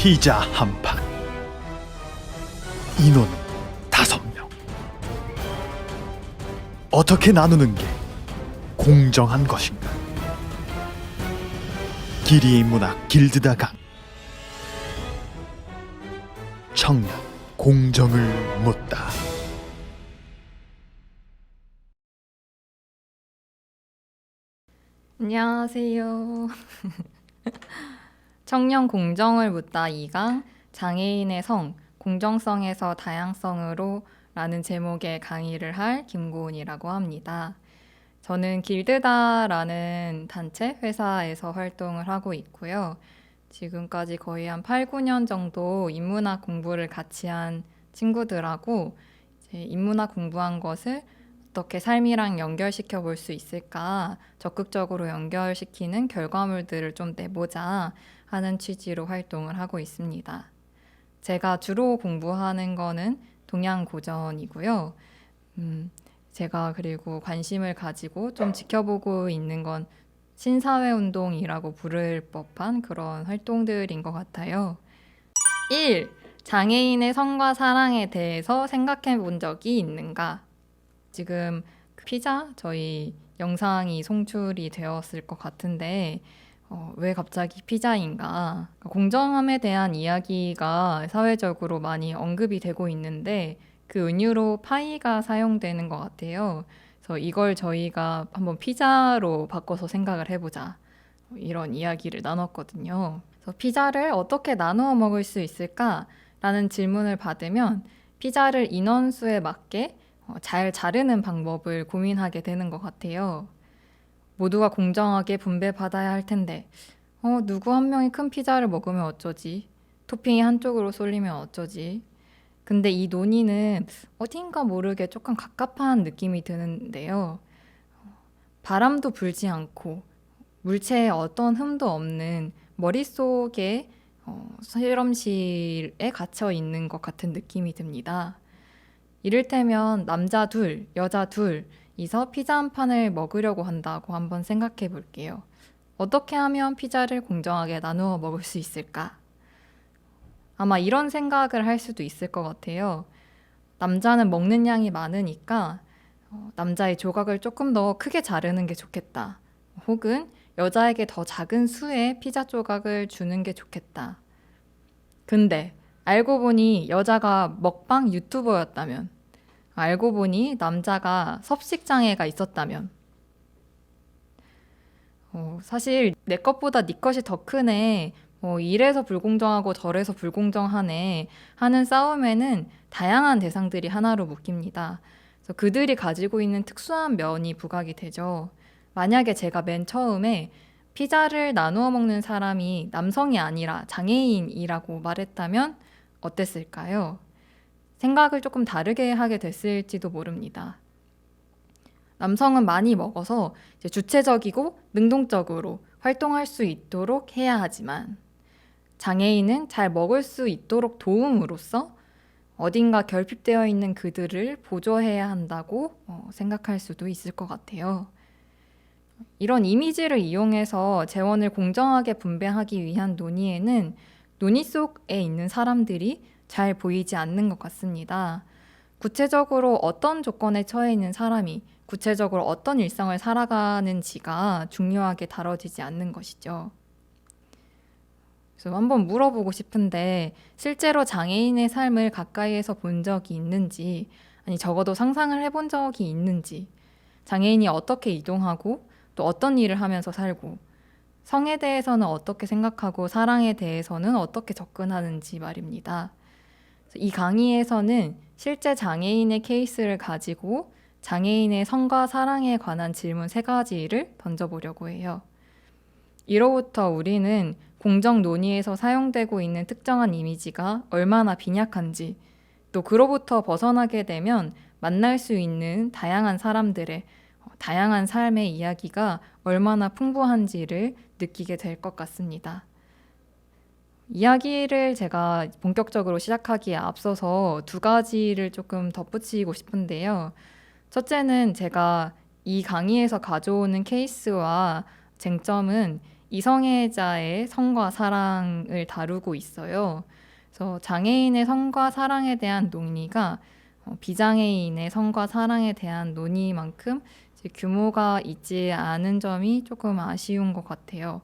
피자 한 판. 인원은 5명. 어떻게 나누는 게 공정한 것인가? 기리의 문학 길드다 강. 청년 공정을 묻다. 안녕하세요. 청년 공정을 묻다 2강 장애인의 성, 공정성에서 다양성으로 라는 제목의 강의를 할 김고은이라고 합니다. 저는 길드다라는 단체 회사에서 활동을 하고 있고요. 지금까지 거의 한 8, 9년 정도 인문학 공부를 같이 한 친구들하고 이제 인문학 공부한 것을 어떻게 삶이랑 연결시켜 볼 수 있을까 적극적으로 연결시키는 결과물들을 좀 내보자 하는 취지로 활동을 하고 있습니다. 제가 주로 공부하는 거는 동양고전이고요. 제가 그리고 관심을 가지고 좀 지켜보고 있는 건 신사회운동이라고 부를 법한 그런 활동들인 것 같아요. 1. 장애인의 성과 사랑에 대해서 생각해 본 적이 있는가? 지금 그 피자 저희 영상이 송출이 되었을 것 같은데 왜 갑자기 피자인가? 공정함에 대한 이야기가 사회적으로 많이 언급이 되고 있는데 그 은유로 파이가 사용되는 것 같아요. 그래서 이걸 저희가 한번 피자로 바꿔서 생각을 해보자. 이런 이야기를 나눴거든요. 그래서 피자를 어떻게 나누어 먹을 수 있을까? 라는 질문을 받으면 피자를 인원수에 맞게 잘 자르는 방법을 고민하게 되는 것 같아요. 모두가 공정하게 분배받아야 할 텐데, 누구 한 명이 큰 피자를 먹으면 어쩌지? 토핑이 한쪽으로 쏠리면 어쩌지? 근데 이 논의는 어딘가 모르게 조금 갑갑한 느낌이 드는데요. 바람도 불지 않고 물체에 어떤 흠도 없는 머릿속에 실험실에 갇혀 있는 것 같은 느낌이 듭니다. 이를테면 남자 둘, 여자 둘이서 피자 한 판을 먹으려고 한다고 한번 생각해 볼게요. 어떻게 하면 피자를 공정하게 나누어 먹을 수 있을까? 아마 이런 생각을 할 수도 있을 것 같아요. 남자는 먹는 양이 많으니까 남자의 조각을 조금 더 크게 자르는 게 좋겠다. 혹은 여자에게 더 작은 수의 피자 조각을 주는 게 좋겠다. 근데 알고 보니 여자가 먹방 유튜버였다면, 알고 보니 남자가 섭식장애가 있었다면, 사실 내 것보다 네 것이 더 크네, 이래서 불공정하고 저래서 불공정하네 하는 싸움에는 다양한 대상들이 하나로 묶입니다. 그래서 그들이 가지고 있는 특수한 면이 부각이 되죠. 만약에 제가 맨 처음에 피자를 나누어 먹는 사람이 남성이 아니라 장애인이라고 말했다면 어땠을까요? 생각을 조금 다르게 하게 됐을지도 모릅니다. 남성은 많이 먹어서 이제 주체적이고 능동적으로 활동할 수 있도록 해야 하지만 장애인은 잘 먹을 수 있도록 도움으로써 어딘가 결핍되어 있는 그들을 보조해야 한다고 생각할 수도 있을 것 같아요. 이런 이미지를 이용해서 재원을 공정하게 분배하기 위한 논의에는 논의 속에 있는 사람들이 잘 보이지 않는 것 같습니다. 구체적으로 어떤 조건에 처해 있는 사람이 구체적으로 어떤 일상을 살아가는지가 중요하게 다뤄지지 않는 것이죠. 그래서 한번 물어보고 싶은데 실제로 장애인의 삶을 가까이에서 본 적이 있는지, 아니 적어도 상상을 해본 적이 있는지, 장애인이 어떻게 이동하고 또 어떤 일을 하면서 살고 성에 대해서는 어떻게 생각하고 사랑에 대해서는 어떻게 접근하는지 말입니다. 이 강의에서는 실제 장애인의 케이스를 가지고 장애인의 성과 사랑에 관한 질문 3가지를 던져보려고 해요. 이로부터 우리는 공정 논의에서 사용되고 있는 특정한 이미지가 얼마나 빈약한지, 또 그로부터 벗어나게 되면 만날 수 있는 다양한 사람들의 다양한 삶의 이야기가 얼마나 풍부한지를 느끼게 될 것 같습니다. 이야기를 제가 본격적으로 시작하기에 앞서서 2가지를 조금 덧붙이고 싶은데요. 첫째는 제가 이 강의에서 가져오는 케이스와 쟁점은 이성애자의 성과 사랑을 다루고 있어요. 그래서 장애인의 성과 사랑에 대한 논의가 비장애인의 성과 사랑에 대한 논의만큼 이제 규모가 있지 않은 점이 조금 아쉬운 것 같아요.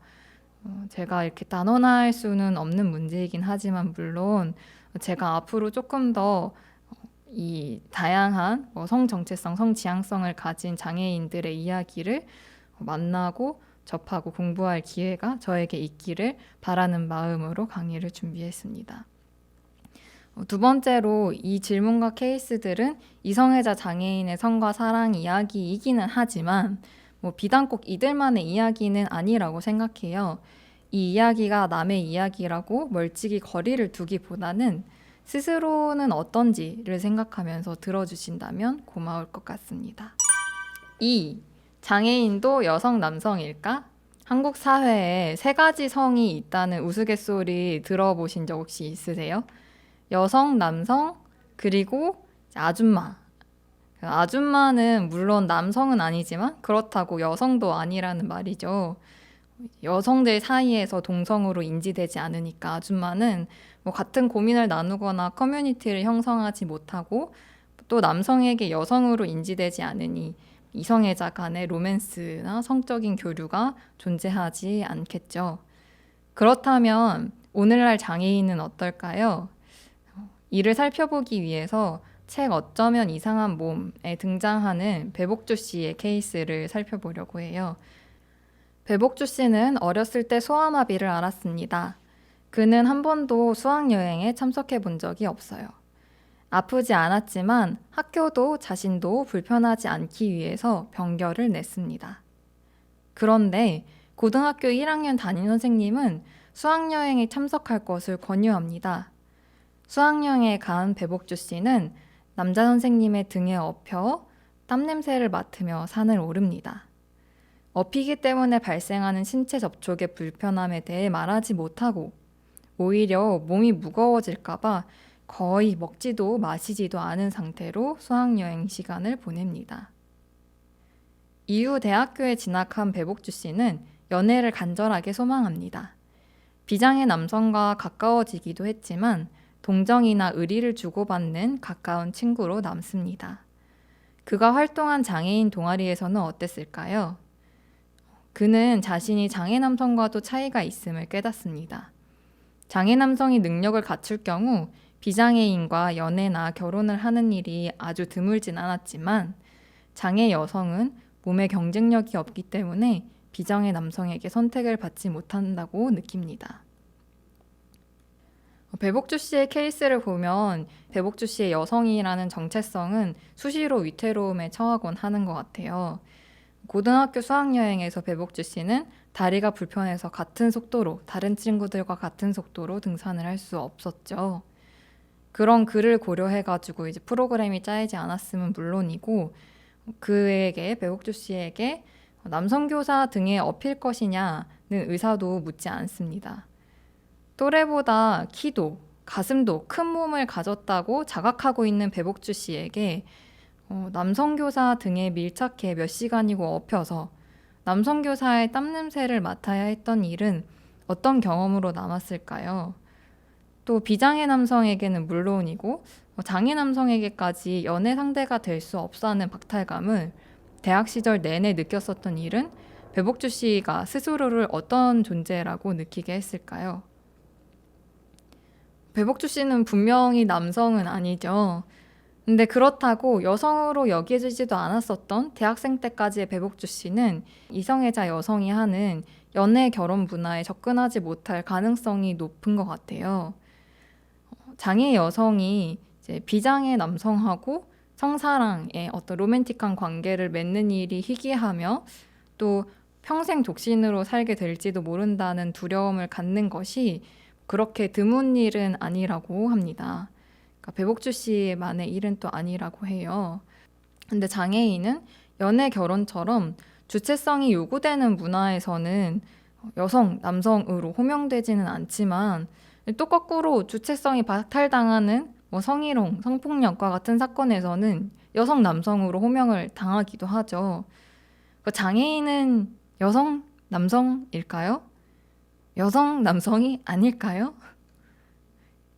제가 이렇게 단언할 수는 없는 문제이긴 하지만 물론 제가 앞으로 조금 더 이 다양한 성 정체성, 성 지향성을 가진 장애인들의 이야기를 만나고 접하고 공부할 기회가 저에게 있기를 바라는 마음으로 강의를 준비했습니다. 두 번째로 이 질문과 케이스들은 이성애자 장애인의 성과 사랑 이야기이기는 하지만 비단 꼭 이들만의 이야기는 아니라고 생각해요. 이 이야기가 남의 이야기라고 멀찍이 거리를 두기보다는 스스로는 어떤지를 생각하면서 들어주신다면 고마울 것 같습니다. 2. 장애인도 여성, 남성일까? 한국 사회에 세 가지 성이 있다는 우스갯소리 들어보신 적 혹시 있으세요? 여성, 남성, 그리고 아줌마. 아줌마는 물론 남성은 아니지만 그렇다고 여성도 아니라는 말이죠. 여성들 사이에서 동성으로 인지되지 않으니까 아줌마는 같은 고민을 나누거나 커뮤니티를 형성하지 못하고 또 남성에게 여성으로 인지되지 않으니 이성애자 간의 로맨스나 성적인 교류가 존재하지 않겠죠. 그렇다면 오늘날 장애인은 어떨까요? 이를 살펴보기 위해서 책 어쩌면 이상한 몸에 등장하는 배복주 씨의 케이스를 살펴보려고 해요. 배복주 씨는 어렸을 때 소아마비를 앓았습니다. 그는 한 번도 수학여행에 참석해 본 적이 없어요. 아프지 않았지만 학교도 자신도 불편하지 않기 위해서 병결을 냈습니다. 그런데 고등학교 1학년 담임 선생님은 수학여행에 참석할 것을 권유합니다. 수학여행에 간 배복주 씨는 남자 선생님의 등에 업혀 땀 냄새를 맡으며 산을 오릅니다. 업히기 때문에 발생하는 신체 접촉의 불편함에 대해 말하지 못하고 오히려 몸이 무거워질까봐 거의 먹지도 마시지도 않은 상태로 수학여행 시간을 보냅니다. 이후 대학교에 진학한 배복주 씨는 연애를 간절하게 소망합니다. 비장애 남성과 가까워지기도 했지만 동정이나 의리를 주고받는 가까운 친구로 남습니다. 그가 활동한 장애인 동아리에서는 어땠을까요? 그는 자신이 장애 남성과도 차이가 있음을 깨닫습니다. 장애 남성이 능력을 갖출 경우 비장애인과 연애나 결혼을 하는 일이 아주 드물진 않았지만 장애 여성은 몸에 경쟁력이 없기 때문에 비장애 남성에게 선택을 받지 못한다고 느낍니다. 배복주 씨의 케이스를 보면 배복주 씨의 여성이라는 정체성은 수시로 위태로움에 처하곤 하는 것 같아요. 고등학교 수학여행에서 배복주 씨는 다리가 불편해서 다른 친구들과 같은 속도로 등산을 할 수 없었죠. 그런 그를 고려해가지고 이제 프로그램이 짜이지 않았음은 물론이고 배복주 씨에게 남성 교사 등에 업힐 것이냐는 의사도 묻지 않습니다. 또래보다 키도 가슴도 큰 몸을 가졌다고 자각하고 있는 배복주 씨에게 남성 교사 등에 밀착해 몇 시간이고 업혀서 남성 교사의 땀 냄새를 맡아야 했던 일은 어떤 경험으로 남았을까요? 또 비장애 남성에게는 물론이고 장애 남성에게까지 연애 상대가 될 수 없어하는 박탈감을 대학 시절 내내 느꼈었던 일은 배복주 씨가 스스로를 어떤 존재라고 느끼게 했을까요? 배복주 씨는 분명히 남성은 아니죠. 근데 그렇다고 여성으로 여겨지지도 않았었던 대학생 때까지의 배복주 씨는 이성애자 여성이 하는 연애 결혼 문화에 접근하지 못할 가능성이 높은 것 같아요. 장애 여성이 이제 비장애 남성하고 성사랑의 어떤 로맨틱한 관계를 맺는 일이 희귀하며 또 평생 독신으로 살게 될지도 모른다는 두려움을 갖는 것이 그렇게 드문 일은 아니라고 합니다. 그러니까 배복주 씨만의 일은 또 아니라고 해요. 근데 장애인은 연애 결혼처럼 주체성이 요구되는 문화에서는 여성, 남성으로 호명되지는 않지만 또 거꾸로 주체성이 박탈당하는 성희롱, 성폭력과 같은 사건에서는 여성, 남성으로 호명을 당하기도 하죠. 장애인은 여성, 남성일까요? 여성, 남성이 아닐까요?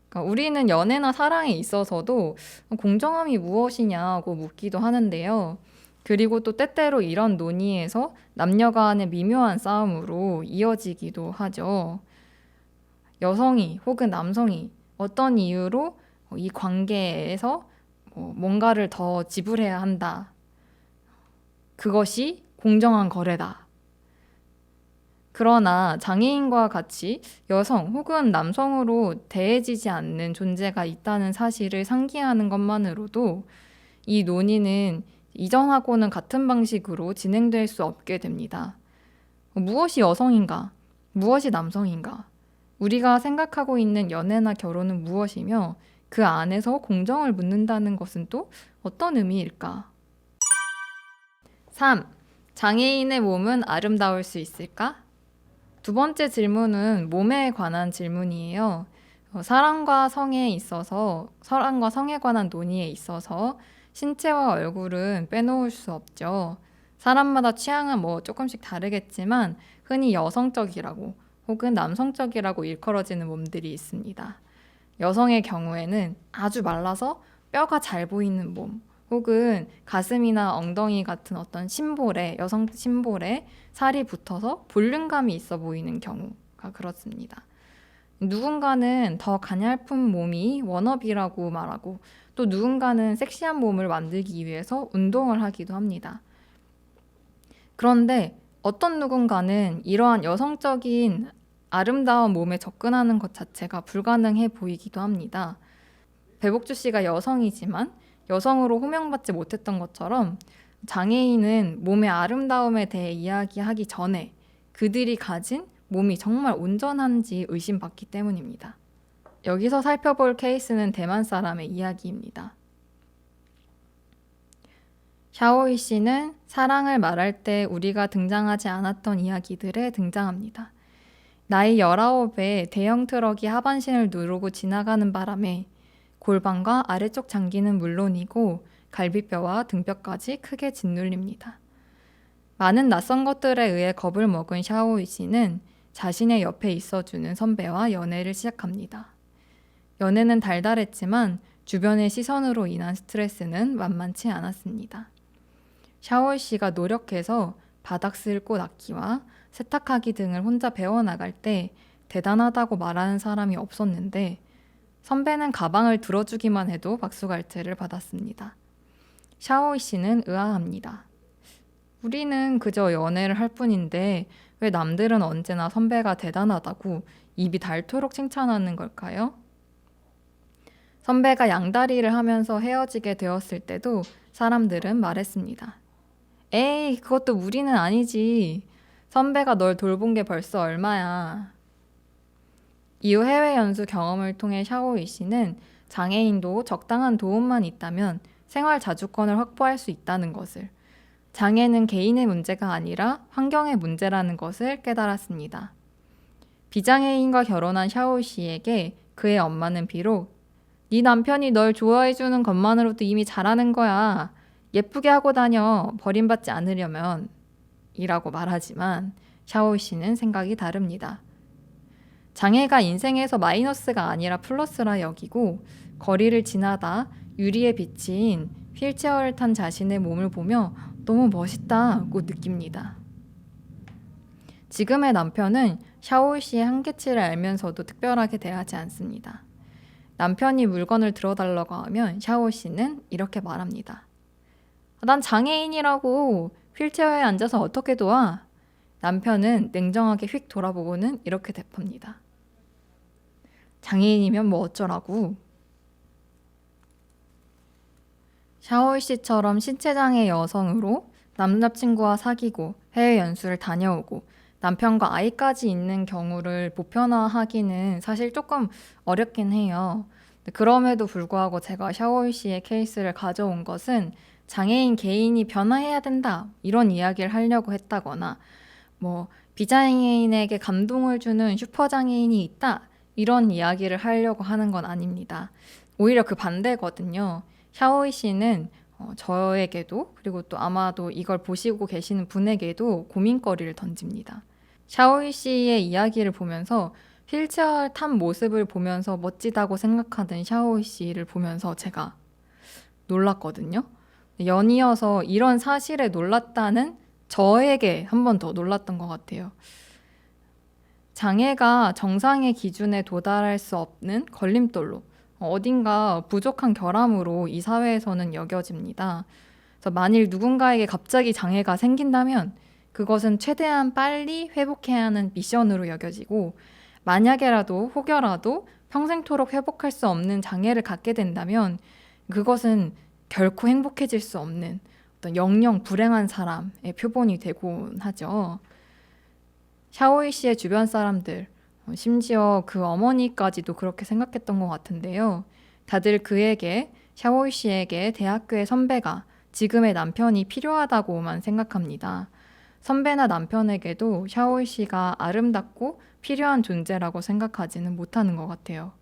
그러니까 우리는 연애나 사랑에 있어서도 공정함이 무엇이냐고 묻기도 하는데요. 그리고 또 때때로 이런 논의에서 남녀 간의 미묘한 싸움으로 이어지기도 하죠. 여성이 혹은 남성이 어떤 이유로 이 관계에서 뭔가를 더 지불해야 한다. 그것이 공정한 거래다. 그러나 장애인과 같이 여성 혹은 남성으로 대해지지 않는 존재가 있다는 사실을 상기하는 것만으로도 이 논의는 이전하고는 같은 방식으로 진행될 수 없게 됩니다. 무엇이 여성인가? 무엇이 남성인가? 우리가 생각하고 있는 연애나 결혼은 무엇이며 그 안에서 공정을 묻는다는 것은 또 어떤 의미일까? 3. 장애인의 몸은 아름다울 수 있을까? 두 번째 질문은 몸에 관한 질문이에요. 사랑과 성에 관한 논의에 있어서 신체와 얼굴은 빼놓을 수 없죠. 사람마다 취향은 조금씩 다르겠지만 흔히 여성적이라고 혹은 남성적이라고 일컬어지는 몸들이 있습니다. 여성의 경우에는 아주 말라서 뼈가 잘 보이는 몸, 혹은 가슴이나 엉덩이 같은 어떤 여성 심볼에 살이 붙어서 볼륨감이 있어 보이는 경우가 그렇습니다. 누군가는 더 가냘픈 몸이 워너비라고 말하고 또 누군가는 섹시한 몸을 만들기 위해서 운동을 하기도 합니다. 그런데 어떤 누군가는 이러한 여성적인 아름다운 몸에 접근하는 것 자체가 불가능해 보이기도 합니다. 배복주 씨가 여성이지만 여성으로 호명받지 못했던 것처럼 장애인은 몸의 아름다움에 대해 이야기하기 전에 그들이 가진 몸이 정말 온전한지 의심받기 때문입니다. 여기서 살펴볼 케이스는 대만 사람의 이야기입니다. 샤오이 씨는 사랑을 말할 때 우리가 등장하지 않았던 이야기들에 등장합니다. 나이 19에 대형 트럭이 하반신을 누르고 지나가는 바람에 골반과 아래쪽 장기는 물론이고 갈비뼈와 등뼈까지 크게 짓눌립니다. 많은 낯선 것들에 의해 겁을 먹은 샤오이 씨는 자신의 옆에 있어주는 선배와 연애를 시작합니다. 연애는 달달했지만 주변의 시선으로 인한 스트레스는 만만치 않았습니다. 샤오이 씨가 노력해서 바닥 쓸고 닦기와 세탁하기 등을 혼자 배워나갈 때 대단하다고 말하는 사람이 없었는데 선배는 가방을 들어주기만 해도 박수갈채를 받았습니다. 샤오이 씨는 의아합니다. 우리는 그저 연애를 할 뿐인데 왜 남들은 언제나 선배가 대단하다고 입이 닳도록 칭찬하는 걸까요? 선배가 양다리를 하면서 헤어지게 되었을 때도 사람들은 말했습니다. 에이, 그것도 무리는 아니지. 선배가 널 돌본 게 벌써 얼마야. 이후 해외 연수 경험을 통해 샤오이 씨는 장애인도 적당한 도움만 있다면 생활 자주권을 확보할 수 있다는 것을, 장애는 개인의 문제가 아니라 환경의 문제라는 것을 깨달았습니다. 비장애인과 결혼한 샤오이 씨에게 그의 엄마는 비록 네 남편이 널 좋아해주는 것만으로도 이미 잘하는 거야. 예쁘게 하고 다녀. 버림받지 않으려면. 이라고 말하지만 샤오이 씨는 생각이 다릅니다. 장애가 인생에서 마이너스가 아니라 플러스라 여기고 거리를 지나다 유리에 비친 휠체어를 탄 자신의 몸을 보며 너무 멋있다고 느낍니다. 지금의 남편은 샤오이 씨의 한계치를 알면서도 특별하게 대하지 않습니다. 남편이 물건을 들어달라고 하면 샤오이 씨는 이렇게 말합니다. 난 장애인이라고 휠체어에 앉아서 어떻게 도와? 남편은 냉정하게 휙 돌아보고는 이렇게 대답합니다. 장애인이면 뭐 어쩌라고? 샤오이 씨처럼 신체장애 여성으로 남자친구와 사귀고 해외 연수를 다녀오고 남편과 아이까지 있는 경우를 보편화하기는 사실 조금 어렵긴 해요. 그럼에도 불구하고 제가 샤오이 씨의 케이스를 가져온 것은 장애인 개인이 변화해야 된다 이런 이야기를 하려고 했다거나 비장애인에게 감동을 주는 슈퍼장애인이 있다 이런 이야기를 하려고 하는 건 아닙니다. 오히려 그 반대거든요. 샤오이 씨는 저에게도 그리고 또 아마도 이걸 보시고 계시는 분에게도 고민거리를 던집니다. 샤오이 씨의 이야기를 보면서 휠체어를 탄 모습을 보면서 멋지다고 생각하던 샤오이 씨를 보면서 제가 놀랐거든요. 연이어서 이런 사실에 놀랐다는 저에게 한 번 더 놀랐던 것 같아요. 장애가 정상의 기준에 도달할 수 없는 걸림돌로 어딘가 부족한 결함으로 이 사회에서는 여겨집니다. 그래서 만일 누군가에게 갑자기 장애가 생긴다면 그것은 최대한 빨리 회복해야 하는 미션으로 여겨지고 만약에라도 혹여라도 평생토록 회복할 수 없는 장애를 갖게 된다면 그것은 결코 행복해질 수 없는 어떤 영영 불행한 사람의 표본이 되곤 하죠. 샤오이 씨의 주변 사람들, 심지어 그 어머니까지도 그렇게 생각했던 것 같은데요. 다들 그에게, 샤오이 씨에게 대학교의 선배가 지금의 남편이 필요하다고만 생각합니다. 선배나 남편에게도 샤오이 씨가 아름답고 필요한 존재라고 생각하지는 못하는 것 같아요.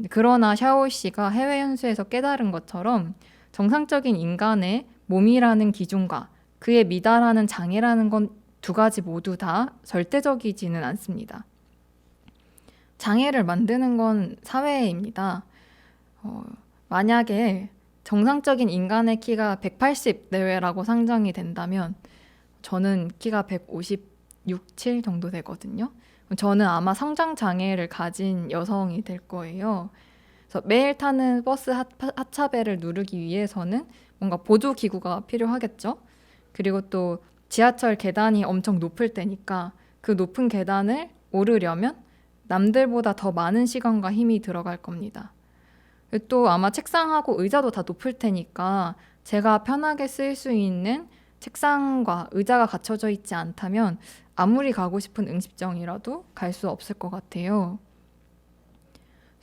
그러나 샤오이 씨가 해외 연수에서 깨달은 것처럼 정상적인 인간의 몸이라는 기준과 그에 미달하는 장애라는 건 두 가지 모두 다 절대적이지는 않습니다. 장애를 만드는 건 사회입니다. 만약에 정상적인 인간의 키가 180 내외라고 상정이 된다면 저는 키가 156, 7 정도 되거든요. 저는 아마 성장 장애를 가진 여성이 될 거예요. 그래서 매일 타는 버스 하차벨을 누르기 위해서는 뭔가 보조 기구가 필요하겠죠. 그리고 또 지하철 계단이 엄청 높을 때니까 그 높은 계단을 오르려면 남들보다 더 많은 시간과 힘이 들어갈 겁니다. 또 아마 책상하고 의자도 다 높을 테니까 제가 편하게 쓸 수 있는 책상과 의자가 갖춰져 있지 않다면 아무리 가고 싶은 음식점이라도 갈 수 없을 것 같아요.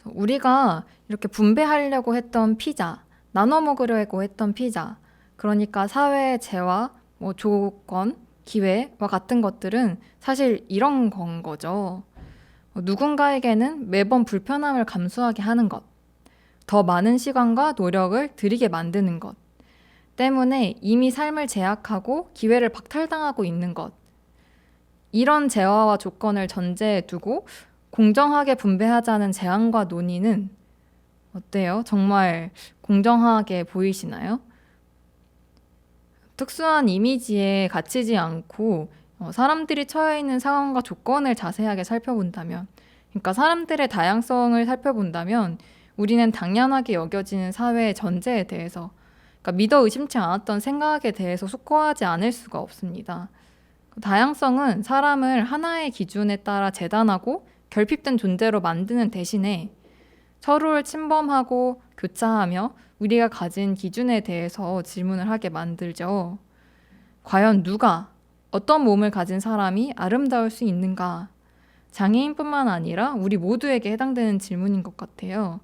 우리가 이렇게 분배하려고 했던 피자, 나눠 먹으려고 했던 피자, 그러니까 사회의 재화, 조건, 기회와 같은 것들은 사실 이런 건 거죠. 누군가에게는 매번 불편함을 감수하게 하는 것, 더 많은 시간과 노력을 들이게 만드는 것, 때문에 이미 삶을 제약하고 기회를 박탈당하고 있는 것, 이런 재화와 조건을 전제에 두고 공정하게 분배하자는 제안과 논의는 어때요? 정말 공정하게 보이시나요? 특수한 이미지에 갇히지 않고 사람들이 처해 있는 상황과 조건을 자세하게 살펴본다면, 그러니까 사람들의 다양성을 살펴본다면 우리는 당연하게 여겨지는 사회의 전제에 대해서, 그러니까 믿어 의심치 않았던 생각에 대해서 숙고하지 않을 수가 없습니다. 다양성은 사람을 하나의 기준에 따라 재단하고 결핍된 존재로 만드는 대신에 서로를 침범하고 교차하며 우리가 가진 기준에 대해서 질문을 하게 만들죠. 과연 누가, 어떤 몸을 가진 사람이 아름다울 수 있는가? 장애인뿐만 아니라 우리 모두에게 해당되는 질문인 것 같아요.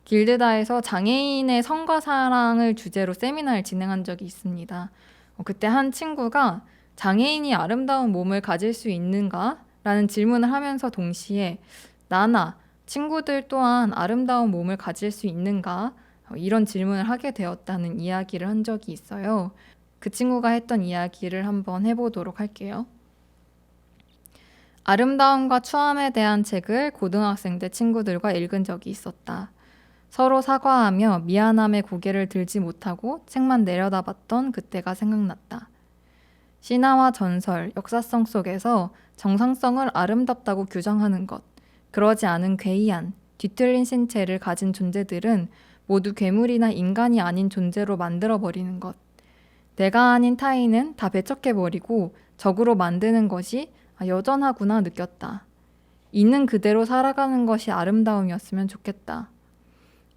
길드다에서 장애인의 성과 사랑을 주제로 세미나를 진행한 적이 있습니다. 그때 한 친구가 장애인이 아름다운 몸을 가질 수 있는가? 라는 질문을 하면서 동시에 나나 친구들 또한 아름다운 몸을 가질 수 있는가? 이런 질문을 하게 되었다는 이야기를 한 적이 있어요. 그 친구가 했던 이야기를 한번 해보도록 할게요. 아름다움과 추함에 대한 책을 고등학생 때 친구들과 읽은 적이 있었다. 서로 사과하며 미안함에 고개를 들지 못하고 책만 내려다봤던 그때가 생각났다. 신화와 전설, 역사성 속에서 정상성을 아름답다고 규정하는 것, 그러지 않은 괴이한, 뒤틀린 신체를 가진 존재들은 모두 괴물이나 인간이 아닌 존재로 만들어버리는 것. 내가 아닌 타인은 다 배척해버리고 적으로 만드는 것이 여전하구나 느꼈다. 있는 그대로 살아가는 것이 아름다움이었으면 좋겠다.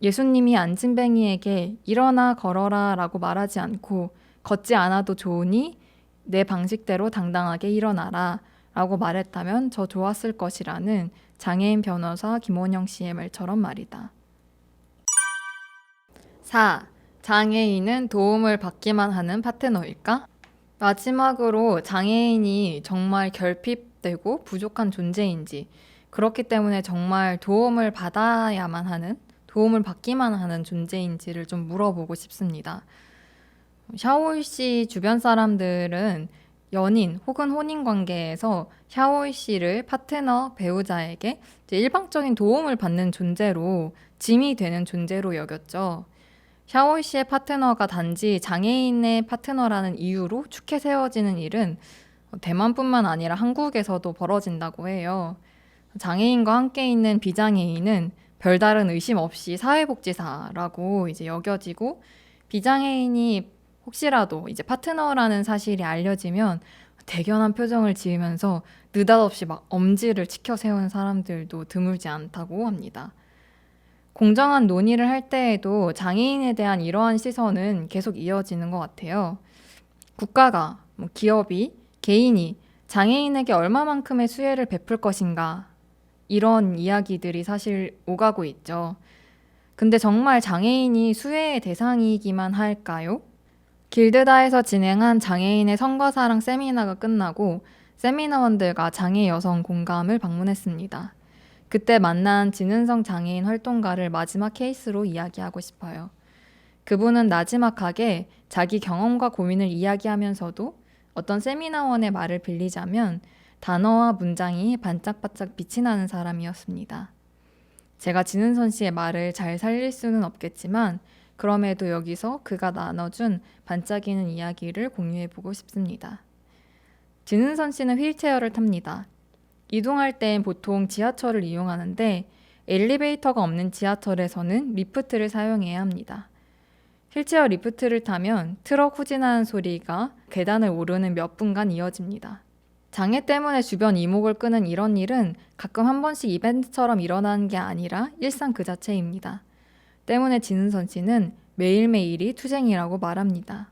예수님이 안진뱅이에게 일어나 걸어라 라고 말하지 않고 걷지 않아도 좋으니 내 방식대로 당당하게 일어나라 라고 말했다면 더 좋았을 것이라는 장애인 변호사 김원영 씨의 말처럼 말이다. 4. 장애인은 도움을 받기만 하는 파트너일까? 마지막으로 장애인이 정말 결핍되고 부족한 존재인지, 그렇기 때문에 정말 도움을 받아야만 하는, 도움을 받기만 하는 존재인지를 좀 물어보고 싶습니다. 샤오이 씨 주변 사람들은 연인 혹은 혼인 관계에서 샤오이 씨를 파트너, 배우자에게 이제 일방적인 도움을 받는 존재로, 짐이 되는 존재로 여겼죠. 샤오이 씨의 파트너가 단지 장애인의 파트너라는 이유로 축해 세워지는 일은 대만뿐만 아니라 한국에서도 벌어진다고 해요. 장애인과 함께 있는 비장애인은 별다른 의심 없이 사회복지사라고 이제 여겨지고, 비장애인이 혹시라도 이제 파트너라는 사실이 알려지면 대견한 표정을 지으면서 느닷없이 막 엄지를 치켜 세우는 사람들도 드물지 않다고 합니다. 공정한 논의를 할 때에도 장애인에 대한 이러한 시선은 계속 이어지는 것 같아요. 국가가, 기업이, 개인이 장애인에게 얼마만큼의 수혜를 베풀 것인가, 이런 이야기들이 사실 오가고 있죠. 근데 정말 장애인이 수혜의 대상이기만 할까요? 길드다에서 진행한 장애인의 선거사랑 세미나가 끝나고 세미나원들과 장애 여성 공감을 방문했습니다. 그때 만난 진은성 장애인 활동가를 마지막 케이스로 이야기하고 싶어요. 그분은 나지막하게 자기 경험과 고민을 이야기하면서도 어떤 세미나원의 말을 빌리자면 단어와 문장이 반짝반짝 빛이 나는 사람이었습니다. 제가 진은선 씨의 말을 잘 살릴 수는 없겠지만 그럼에도 여기서 그가 나눠준 반짝이는 이야기를 공유해보고 싶습니다. 진은선 씨는 휠체어를 탑니다. 이동할 땐 보통 지하철을 이용하는데 엘리베이터가 없는 지하철에서는 리프트를 사용해야 합니다. 휠체어 리프트를 타면 트럭 후진하는 소리가 계단을 오르는 몇 분간 이어집니다. 장애 때문에 주변 이목을 끄는 이런 일은 가끔 한 번씩 이벤트처럼 일어나는 게 아니라 일상 그 자체입니다. 때문에 진은선 씨는 매일매일이 투쟁이라고 말합니다.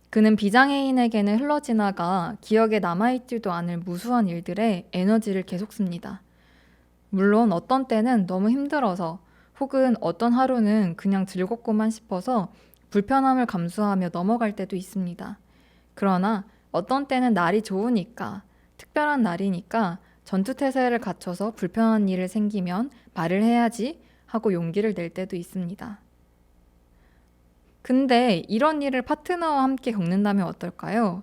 그는 비장애인에게는 흘러지나가 기억에 남아있지도 않을 무수한 일들에 에너지를 계속 씁니다. 물론 어떤 때는 너무 힘들어서 혹은 어떤 하루는 그냥 즐겁고만 싶어서 불편함을 감수하며 넘어갈 때도 있습니다. 그러나 어떤 때는 날이 좋으니까, 특별한 날이니까 전투태세를 갖춰서 불편한 일을 생기면 말을 해야지 하고 용기를 낼 때도 있습니다. 근데 이런 일을 파트너와 함께 겪는다면 어떨까요?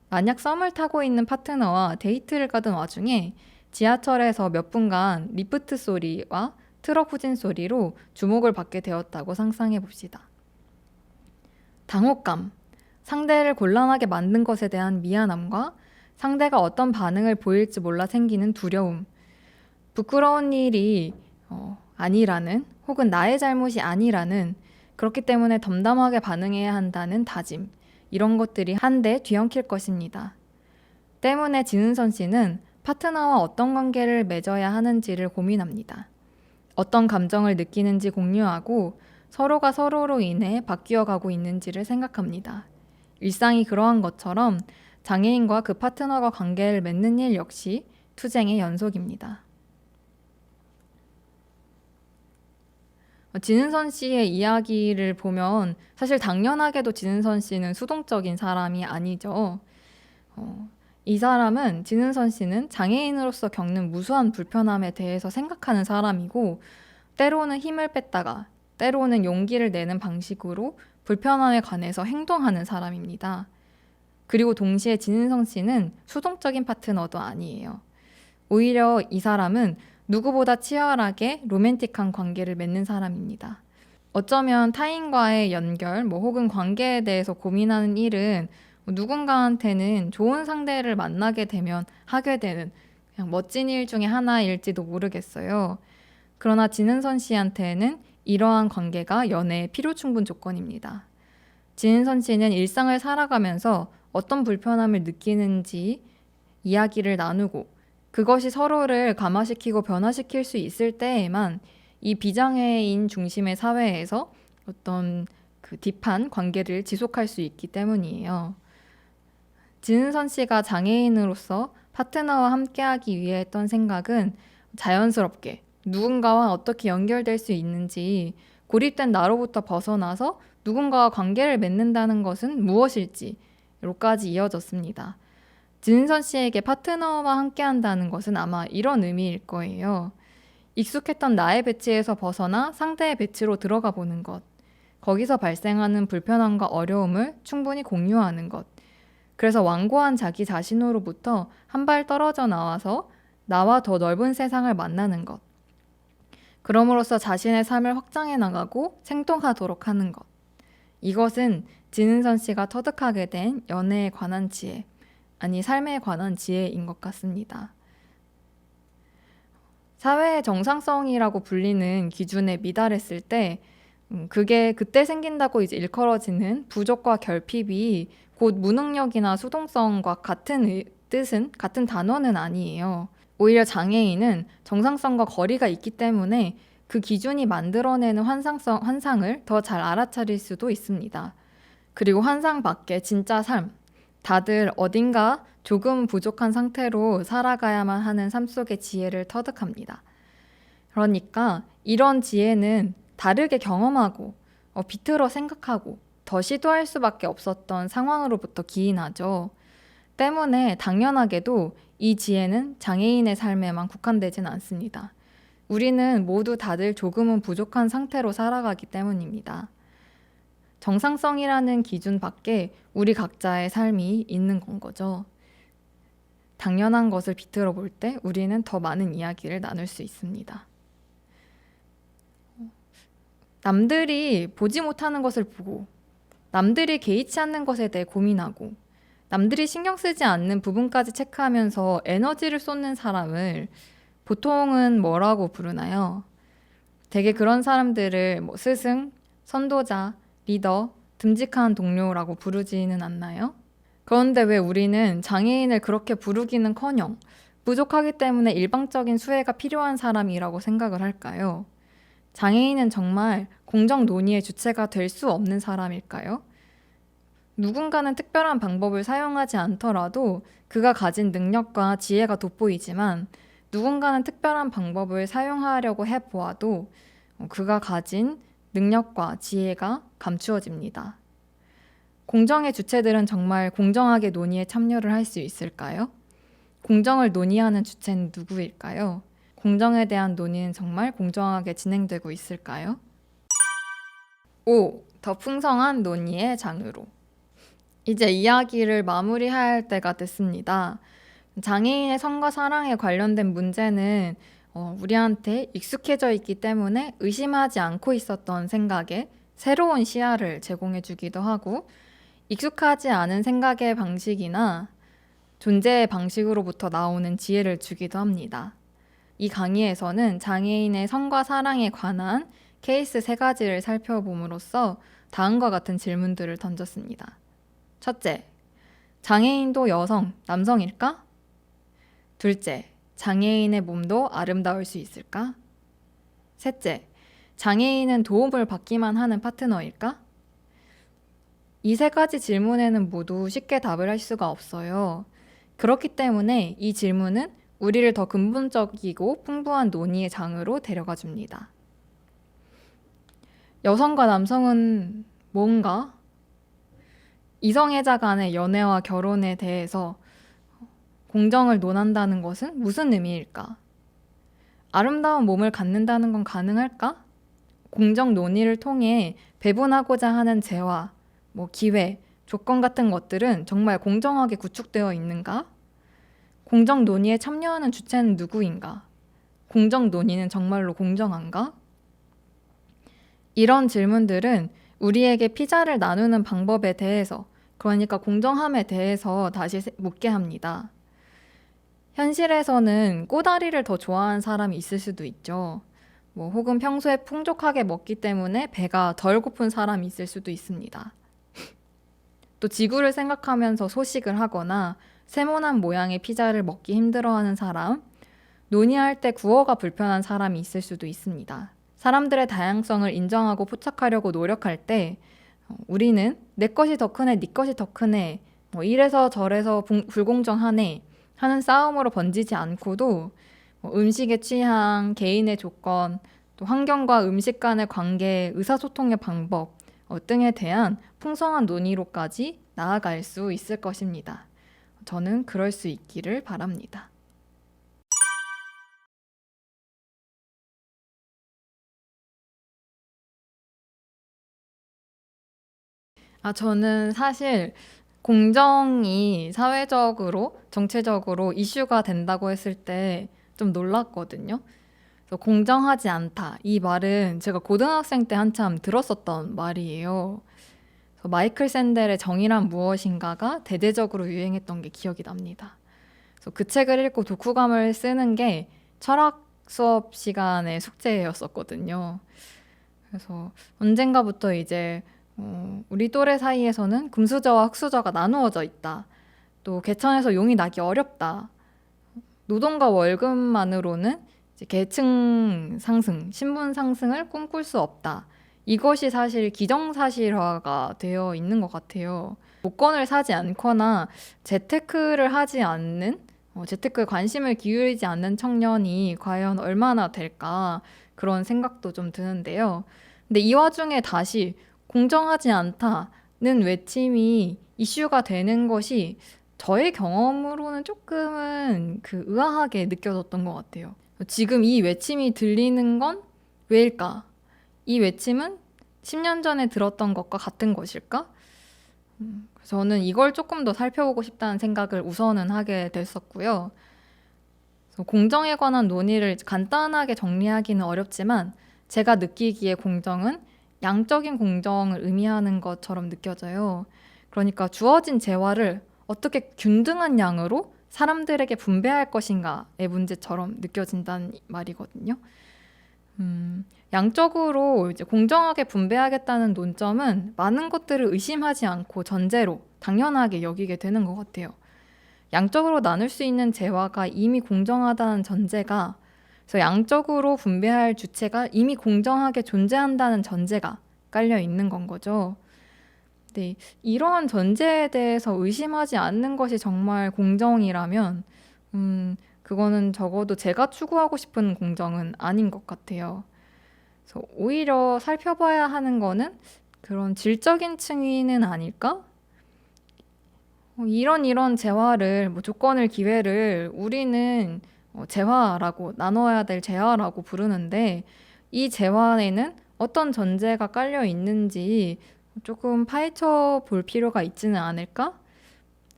만약 썸을 타고 있는 파트너와 데이트를 가던 와중에 지하철에서 몇 분간 리프트 소리와 트럭 후진 소리로 주목을 받게 되었다고 상상해 봅시다. 당혹감, 상대를 곤란하게 만든 것에 대한 미안함과 상대가 어떤 반응을 보일지 몰라 생기는 두려움, 부끄러운 일이 아니라는, 혹은 나의 잘못이 아니라는, 그렇기 때문에 덤담하게 반응해야 한다는 다짐, 이런 것들이 한데 뒤엉킬 것입니다. 때문에 진은선 씨는 파트너와 어떤 관계를 맺어야 하는지를 고민합니다. 어떤 감정을 느끼는지 공유하고 서로가 서로로 인해 바뀌어 가고 있는지를 생각합니다. 일상이 그러한 것처럼 장애인과 그 파트너가 관계를 맺는 일 역시 투쟁의 연속입니다. 진은선 씨의 이야기를 보면 사실 당연하게도 진은선 씨는 수동적인 사람이 아니죠. 이 사람은, 진은선 씨는 장애인으로서 겪는 무수한 불편함에 대해서 생각하는 사람이고, 때로는 힘을 뺐다가 때로는 용기를 내는 방식으로 불편함에 관해서 행동하는 사람입니다. 그리고 동시에 진은성 씨는 수동적인 파트너도 아니에요. 오히려 이 사람은 누구보다 치열하게 로맨틱한 관계를 맺는 사람입니다. 어쩌면 타인과의 연결, 혹은 관계에 대해서 고민하는 일은 누군가한테는 좋은 상대를 만나게 되면 하게 되는 그냥 멋진 일 중에 하나일지도 모르겠어요. 그러나 진은선 씨한테는 이러한 관계가 연애의 필요 충분 조건입니다. 진은선 씨는 일상을 살아가면서 어떤 불편함을 느끼는지 이야기를 나누고, 그것이 서로를 감화시키고 변화시킬 수 있을 때에만 이 비장애인 중심의 사회에서 어떤 그 딥한 관계를 지속할 수 있기 때문이에요. 진은선 씨가 장애인으로서 파트너와 함께하기 위해 했던 생각은 자연스럽게 누군가와 어떻게 연결될 수 있는지, 고립된 나로부터 벗어나서 누군가와 관계를 맺는다는 것은 무엇일지로까지 이어졌습니다. 진은선 씨에게 파트너와 함께한다는 것은 아마 이런 의미일 거예요. 익숙했던 나의 배치에서 벗어나 상대의 배치로 들어가 보는 것, 거기서 발생하는 불편함과 어려움을 충분히 공유하는 것, 그래서 완고한 자기 자신으로부터 한 발 떨어져 나와서 나와 더 넓은 세상을 만나는 것. 그럼으로써 자신의 삶을 확장해 나가고 생동하도록 하는 것. 이것은 진은선 씨가 터득하게 된 연애에 관한 지혜, 아니 삶에 관한 지혜인 것 같습니다. 사회의 정상성이라고 불리는 기준에 미달했을 때 그게 그때 생긴다고 이제 일컬어지는 부족과 결핍이 곧 무능력이나 수동성과 같은 뜻은 같은 단어는 아니에요. 오히려 장애인은 정상성과 거리가 있기 때문에 그 기준이 만들어내는 환상을 더 잘 알아차릴 수도 있습니다. 그리고 환상 밖의 진짜 삶, 다들 어딘가 조금 부족한 상태로 살아가야만 하는 삶 속의 지혜를 터득합니다. 그러니까 이런 지혜는 다르게 경험하고 비틀어 생각하고 더 시도할 수밖에 없었던 상황으로부터 기인하죠. 때문에 당연하게도 이 지혜는 장애인의 삶에만 국한되진 않습니다. 우리는 모두 다들 조금은 부족한 상태로 살아가기 때문입니다. 정상성이라는 기준 밖에 우리 각자의 삶이 있는 건 거죠. 당연한 것을 비틀어 볼 때 우리는 더 많은 이야기를 나눌 수 있습니다. 남들이 보지 못하는 것을 보고, 남들이 개의치 않는 것에 대해 고민하고, 남들이 신경 쓰지 않는 부분까지 체크하면서 에너지를 쏟는 사람을 보통은 뭐라고 부르나요? 되게 그런 사람들을 스승, 선도자, 리더, 듬직한 동료라고 부르지는 않나요? 그런데 왜 우리는 장애인을 그렇게 부르기는커녕 부족하기 때문에 일방적인 수혜가 필요한 사람이라고 생각을 할까요? 장애인은 정말 공정 논의의 주체가 될 수 없는 사람일까요? 누군가는 특별한 방법을 사용하지 않더라도 그가 가진 능력과 지혜가 돋보이지만 누군가는 특별한 방법을 사용하려고 해보아도 그가 가진 능력과 지혜가 감추어집니다. 공정의 주체들은 정말 공정하게 논의에 참여를 할 수 있을까요? 공정을 논의하는 주체는 누구일까요? 공정에 대한 논의는 정말 공정하게 진행되고 있을까요? 5. 더 풍성한 논의의 장으로. 이제 이야기를 마무리할 때가 됐습니다. 장애인의 성과 사랑에 관련된 문제는 우리한테 익숙해져 있기 때문에 의심하지 않고 있었던 생각에 새로운 시야를 제공해 주기도 하고 익숙하지 않은 생각의 방식이나 존재의 방식으로부터 나오는 지혜를 주기도 합니다. 이 강의에서는 장애인의 성과 사랑에 관한 케이스 3가지를 살펴봄으로써 다음과 같은 질문들을 던졌습니다. 첫째, 장애인도 여성, 남성일까? 둘째, 장애인의 몸도 아름다울 수 있을까? 셋째, 장애인은 도움을 받기만 하는 파트너일까? 이 3가지 질문에는 모두 쉽게 답을 할 수가 없어요. 그렇기 때문에 이 질문은 우리를 더 근본적이고 풍부한 논의의 장으로 데려가 줍니다. 여성과 남성은 뭔가? 이성애자 간의 연애와 결혼에 대해서 공정을 논한다는 것은 무슨 의미일까? 아름다운 몸을 갖는다는 건 가능할까? 공정 논의를 통해 배분하고자 하는 재화, 기회, 조건 같은 것들은 정말 공정하게 구축되어 있는가? 공정 논의에 참여하는 주체는 누구인가? 공정 논의는 정말로 공정한가? 이런 질문들은 우리에게 피자를 나누는 방법에 대해서, 그러니까 공정함에 대해서 다시 묻게 합니다. 현실에서는 꼬다리를 더 좋아하는 사람이 있을 수도 있죠. 혹은 평소에 풍족하게 먹기 때문에 배가 덜 고픈 사람이 있을 수도 있습니다. 또 지구를 생각하면서 소식을 하거나 세모난 모양의 피자를 먹기 힘들어하는 사람, 논의할 때 구어가 불편한 사람이 있을 수도 있습니다. 사람들의 다양성을 인정하고 포착하려고 노력할 때 우리는 내 것이 더 크네, 네 것이 더 크네, 이래서 저래서 불공정하네 하는 싸움으로 번지지 않고도 음식의 취향, 개인의 조건, 또 환경과 음식 간의 관계, 의사소통의 방법 등에 대한 풍성한 논의로까지 나아갈 수 있을 것입니다. 저는 그럴 수 있기를 바랍니다. 저는 사실 공정이 사회적으로, 정체적으로 이슈가 된다고 했을 때 좀 놀랐거든요. 그래서 공정하지 않다. 이 말은 제가 고등학생 때 한참 들었었던 말이에요. 그래서 마이클 샌델의 정의란 무엇인가가 대대적으로 유행했던 게 기억이 납니다. 그래서 그 책을 읽고 독후감을 쓰는 게 철학 수업 시간의 숙제였었거든요. 그래서 언젠가부터 이제 우리 또래 사이에서는 금수저와 흑수저가 나누어져 있다. 또 개천에서 용이 나기 어렵다. 노동과 월급만으로는 이제 계층 상승, 신분 상승을 꿈꿀 수 없다. 이것이 사실 기정사실화가 되어 있는 것 같아요. 복권을 사지 않거나 재테크를 하지 않는, 재테크에 관심을 기울이지 않는 청년이 과연 얼마나 될까 그런 생각도 좀 드는데요. 근데 이 와중에 다시 공정하지 않다는 외침이 이슈가 되는 것이 저의 경험으로는 조금은 의아하게 느껴졌던 것 같아요. 지금 이 외침이 들리는 건 왜일까? 이 외침은 10년 전에 들었던 것과 같은 것일까? 그래서 저는 이걸 조금 더 살펴보고 싶다는 생각을 우선은 하게 됐었고요. 그래서 공정에 관한 논의를 간단하게 정리하기는 어렵지만 제가 느끼기에 공정은 양적인 공정을 의미하는 것처럼 느껴져요. 그러니까 주어진 재화를 어떻게 균등한 양으로 사람들에게 분배할 것인가의 문제처럼 느껴진다는 말이거든요. 양적으로 이제 공정하게 분배하겠다는 논점은 많은 것들을 의심하지 않고 전제로 당연하게 여기게 되는 것 같아요. 양적으로 나눌 수 있는 재화가 이미 공정하다는 전제가, 그래서 양적으로 분배할 주체가 이미 공정하게 존재한다는 전제가 깔려 있는 건 거죠. 네, 이러한 전제에 대해서 의심하지 않는 것이 정말 공정이라면, 그거는 적어도 제가 추구하고 싶은 공정은 아닌 것 같아요. 그래서 오히려 살펴봐야 하는 거는 그런 질적인 층위는 아닐까? 이런 재화를, 뭐 조건을, 기회를 우리는 재화라고, 나눠야 될 재화라고 부르는데, 이 재화에는 어떤 전제가 깔려 있는지 조금 파헤쳐 볼 필요가 있지는 않을까?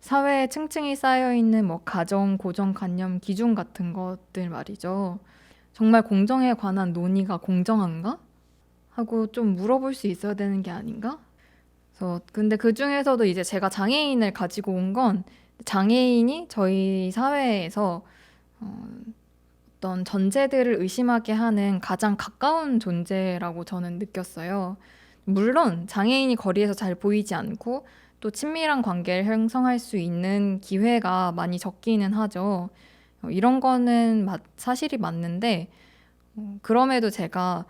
사회에 층층이 쌓여 있는 뭐 가정, 고정관념, 기준 같은 것들 말이죠. 정말 공정에 관한 논의가 공정한가? 하고 좀 물어볼 수 있어야 되는 게 아닌가? 그래서 근데 그 중에서도 이제 제가 장애인을 가지고 온 건 장애인이 저희 사회에서 어떤 전제들을 의심하게 하는 가장 가까운 존재라고 저는 느꼈어요. 물론 장애인이 거리에서 잘 보이지 않고 또 친밀한 관계를 형성할 수 있는 기회가 많이 적기는 하죠. 이런 거는 사실이 맞는데, 그럼에도 제가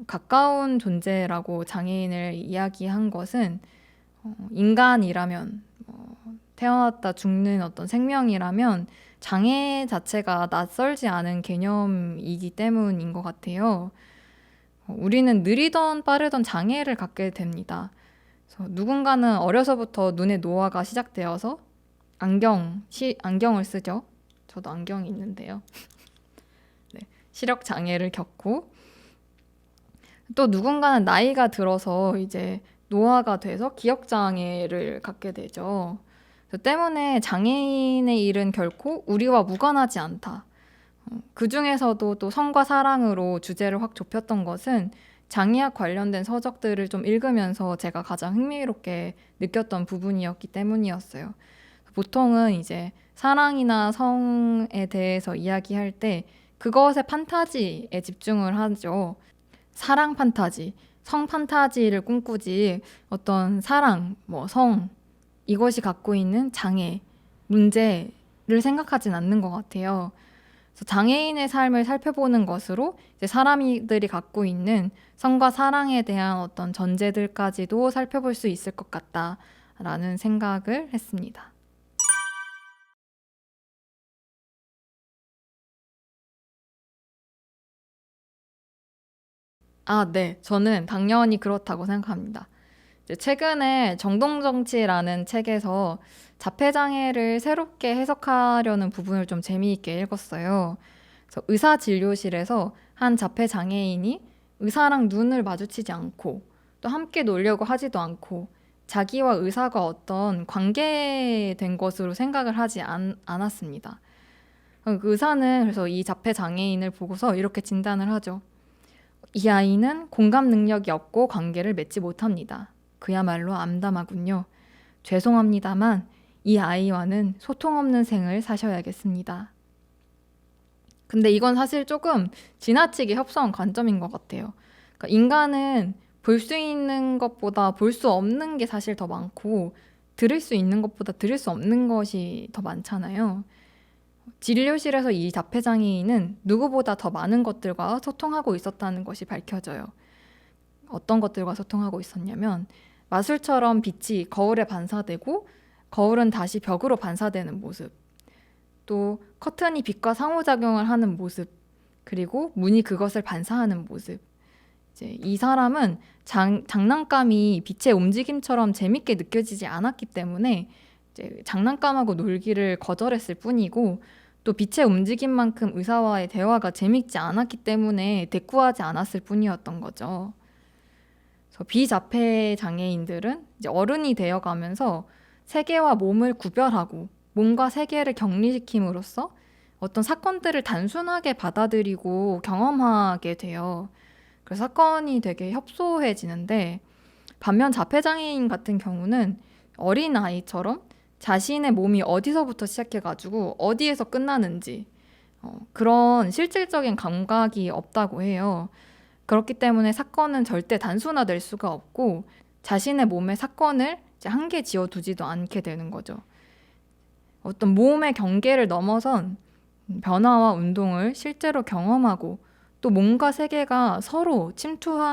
가까운 존재라고 장애인을 이야기한 것은 인간이라면, 태어났다 죽는 어떤 생명이라면 장애 자체가 낯설지 않은 개념이기 때문인 것 같아요. 우리는 느리던 빠르던 장애를 갖게 됩니다. 그래서 누군가는 어려서부터 눈의 노화가 시작되어서 안경을 쓰죠. 저도 안경이 있는데요. 네, 시력 장애를 겪고, 또 누군가는 나이가 들어서 이제 노화가 돼서 기억 장애를 갖게 되죠. 그 때문에 장애인의 일은 결코 우리와 무관하지 않다. 그 중에서도 또 성과 사랑으로 주제를 확 좁혔던 것은 장의학 관련된 서적들을 좀 읽으면서 제가 가장 흥미롭게 느꼈던 부분이었기 때문이었어요. 보통은 이제 사랑이나 성에 대해서 이야기할 때 그것의 판타지에 집중을 하죠. 사랑 판타지, 성 판타지를 꿈꾸지 어떤 사랑, 성, 이것이 갖고 있는 장애, 문제를 생각하진 않는 것 같아요. 그래서 장애인의 삶을 살펴보는 것으로 이제 사람들이 갖고 있는 성과 사랑에 대한 어떤 전제들까지도 살펴볼 수 있을 것 같다라는 생각을 했습니다. 네. 저는 당연히 그렇다고 생각합니다. 이제 최근에 정동정치라는 책에서 자폐장애를 새롭게 해석하려는 부분을 좀 재미있게 읽었어요. 그래서 의사진료실에서 한 자폐장애인이 의사랑 눈을 마주치지 않고 또 함께 놀려고 하지도 않고 자기와 의사가 어떤 관계된 것으로 생각을 하지 않았습니다. 그 의사는 그래서 이 자폐 장애인을 보고서 이렇게 진단을 하죠. 이 아이는 공감 능력이 없고 관계를 맺지 못합니다. 그야말로 암담하군요. 죄송합니다만 이 아이와는 소통 없는 생을 사셔야겠습니다. 근데 이건 사실 조금 지나치게 협소한 관점인 것 같아요. 그러니까 인간은 볼 수 있는 것보다 볼 수 없는 게 사실 더 많고 들을 수 있는 것보다 들을 수 없는 것이 더 많잖아요. 진료실에서 이 자폐장애인은 누구보다 더 많은 것들과 소통하고 있었다는 것이 밝혀져요. 어떤 것들과 소통하고 있었냐면 마술처럼 빛이 거울에 반사되고 거울은 다시 벽으로 반사되는 모습, 또 커튼이 빛과 상호작용을 하는 모습, 그리고 문이 그것을 반사하는 모습. 이제 이 사람은 장난감이 빛의 움직임처럼 재밌게 느껴지지 않았기 때문에 이제 장난감하고 놀기를 거절했을 뿐이고, 또 빛의 움직임만큼 의사와의 대화가 재밌지 않았기 때문에 대꾸하지 않았을 뿐이었던 거죠. 그래서 비자폐 장애인들은 이제 어른이 되어가면서 세계와 몸을 구별하고 몸과 세계를 격리시킴으로써 어떤 사건들을 단순하게 받아들이고 경험하게 돼요. 그래서 사건이 되게 협소해지는데, 반면 자폐장애인 같은 경우는 어린 아이처럼 자신의 몸이 어디서부터 시작해가지고 어디에서 끝나는지 그런 실질적인 감각이 없다고 해요. 그렇기 때문에 사건은 절대 단순화될 수가 없고 자신의 몸의 사건을 이제 한계 지어두지도 않게 되는 거죠. 어떤 몸의 경계를 넘어선 변화와 운동을 실제로 경험하고 또 몸과 세계가 서로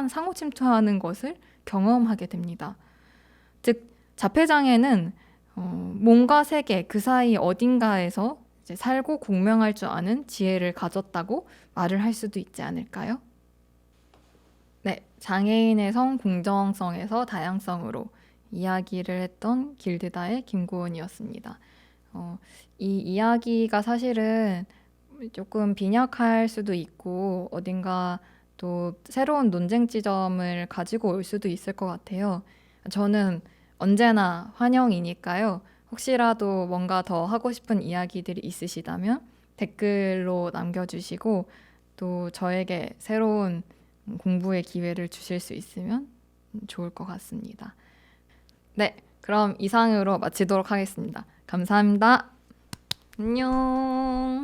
상호 침투하는 것을 경험하게 됩니다. 즉 자폐장애는 몸과 세계 그 사이 어딘가에서 이제 살고 공명할 줄 아는 지혜를 가졌다고 말을 할 수도 있지 않을까요? 네, 장애인의 성 공정성에서 다양성으로 이야기를 했던 길드다의 김고은이었습니다. 이 이야기가 사실은 조금 빈약할 수도 있고 어딘가 또 새로운 논쟁 지점을 가지고 올 수도 있을 것 같아요. 저는 언제나 환영이니까요. 혹시라도 뭔가 더 하고 싶은 이야기들이 있으시다면 댓글로 남겨주시고 또 저에게 새로운 공부의 기회를 주실 수 있으면 좋을 것 같습니다. 네, 그럼 이상으로 마치도록 하겠습니다. 감사합니다. 안녕.